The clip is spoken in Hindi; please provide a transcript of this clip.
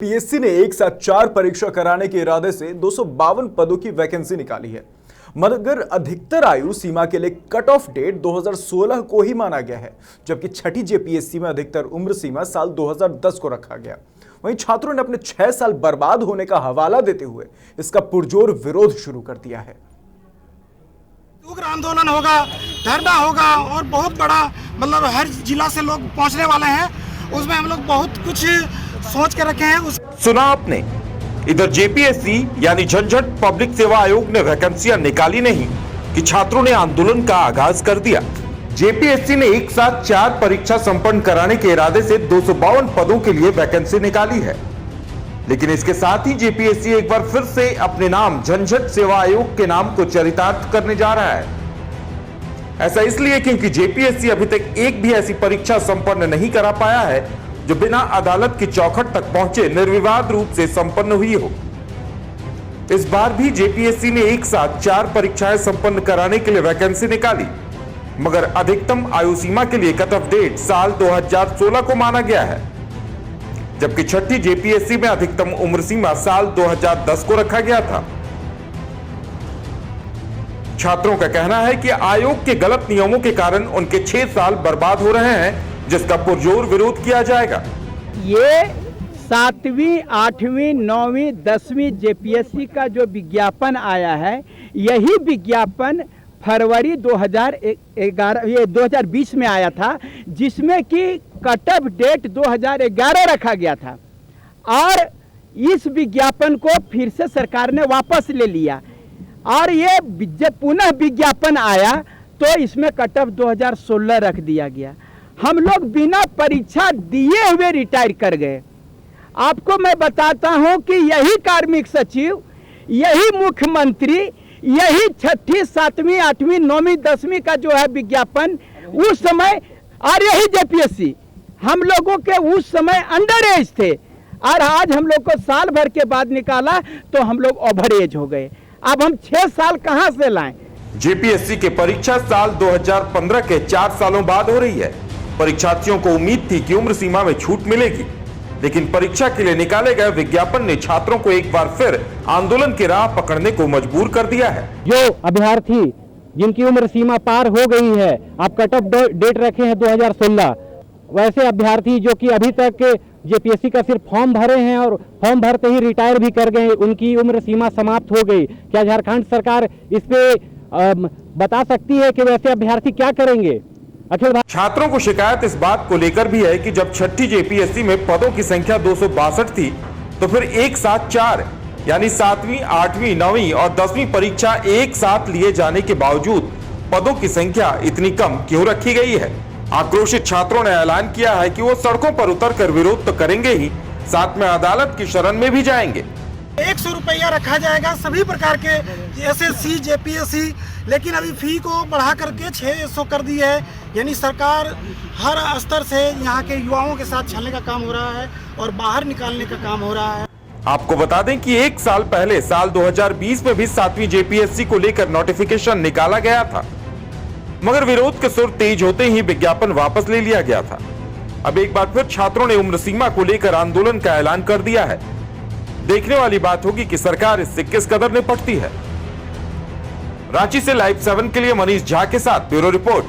पीएससी ने एक साथ 4 परीक्षा कराने के इरादे से 252 पदों की वैकेंसी निकाली है, मगर अधिकतर आयु सीमा के लिए कट ऑफ डेट 2016 को ही माना गया है, जबकि छठी जेपीएससी में अधिकतर उम्र सीमा साल 2010 को रखा गया। वहीं छात्रों ने अपने 6 साल बर्बाद होने का हवाला देते हुए इसका पुरजोर विरोध शुरू कर दिया है। उग्र आंदोलन होगा, धरना होगा और बहुत बड़ा हर जिला से लोग पहुंचने वाले हैं। उसमें हम लोग बहुत कुछ सोच के रखे हैं। सुना आपने, इधर जेपीएससी यानी झंझट पब्लिक सेवा आयोग ने वैकेंसियां निकाली नहीं कि छात्रों ने आंदोलन का आगाज कर दिया। जेपीएससी ने एक साथ 4 परीक्षा संपन्न कराने के इरादे से 252 पदों के लिए वैकेंसी निकाली है, लेकिन इसके साथ ही जेपीएससी एक बार फिर से अपने नाम झंझट सेवा आयोग के नाम को चरितार्थ करने जा रहा है। ऐसा इसलिए क्योंकि जेपीएससी अभी तक एक भी ऐसी परीक्षा संपन्न नहीं करा पाया है जो बिना अदालत की चौखट तक पहुंचे निर्विवाद रूप से संपन्न हुई हो। इस बार भी जेपीएससी ने एक साथ 4 परीक्षाएं संपन्न कराने के लिए वैकेंसी निकाली, मगर अधिकतम आयु सीमा के लिए कट ऑफ डेट साल 2016 को माना गया है, जबकि छठी जेपीएससी में अधिकतम उम्र सीमा साल 2010 को रखा गया था। छात्रों का कहना है कि आयोग के गलत नियमों के कारण उनके 6 साल बर्बाद हो रहे हैं, जिसका पुरजोर विरोध किया जाएगा। ये 7वीं, 8वीं, 9वीं, 10वीं जेपीएससी का जो विज्ञापन आया है, यही विज्ञापन फरवरी 2020 में आया था, जिसमें कि कट ऑफ डेट 2011 रखा गया था और इस विज्ञापन को फिर से सरकार ने वापस ले लिया और ये जब पुनः विज्ञापन आया तो इसमें कट ऑफ 2016 रख दिया गया। हम लोग बिना परीक्षा दिए हुए रिटायर कर गए। आपको मैं बताता हूं कि यही कार्मिक सचिव, यही मुख्यमंत्री, यही छठी, 7वीं, 8वीं, 9वीं, 10वीं का जो है विज्ञापन उस समय, और यही जेपीएससी हम लोगों के उस समय अंडर एज थे और आज हम लोग को साल भर के बाद निकाला तो हम लोग ओवर एज हो गए। अब हम 6 साल कहां से लाएं? जेपीएससी के परीक्षा साल 2015 के 4 सालों बाद हो रही है। परीक्षार्थियों को उम्मीद थी कि उम्र सीमा में छूट मिलेगी, लेकिन परीक्षा के लिए निकाले गए विज्ञापन ने छात्रों को एक बार फिर आंदोलन की राह पकड़ने को मजबूर कर दिया है। जो अभ्यर्थी जिनकी उम्र सीमा पार हो गई है, आप कट ऑफ डेट रखे हैं 2016, वैसे अभ्यर्थी जो कि अभी तक जेपीएससी का सिर्फ फॉर्म भरे हैं और फॉर्म भरते ही रिटायर भी कर गए, उनकी उम्र सीमा समाप्त हो गई। क्या झारखंड सरकार इस पे बता सकती है कि वैसे अभ्यर्थी क्या करेंगे? छात्रों को शिकायत इस बात को लेकर भी है कि जब छठी जेपीएससी में पदों की संख्या 262 थी, तो फिर एक साथ 4 यानी 7वीं, 8वीं, 9वीं और 10वीं परीक्षा एक साथ लिए जाने के बावजूद पदों की संख्या इतनी कम क्यों रखी गई है। आक्रोशित छात्रों ने ऐलान किया है कि वो सड़कों पर उतरकर विरोध तो करेंगे ही, साथ में अदालत की शरण में भी जाएंगे। 100 रुपया रखा जाएगा सभी प्रकार के एसएससी, जेपीएससी, लेकिन अभी फी को बढ़ा करके 600 कर दी है। यानी सरकार हर स्तर से यहाँ के युवाओं के साथ छलने का काम हो रहा है और बाहर निकालने का काम हो रहा है। आपको बता दें कि 1 साल पहले साल 2020 में भी 7वीं जेपीएससी को लेकर नोटिफिकेशन निकाला गया था, मगर विरोध के सुर तेज होते ही विज्ञापन वापस ले लिया गया था। अब एक बार फिर छात्रों ने उम्र सीमा को लेकर आंदोलन का ऐलान कर दिया है। देखने वाली बात होगी कि सरकार इससे किस कदर निपटती है। रांची से लाइव 7 के लिए मनीष झा के साथ ब्यूरो रिपोर्ट।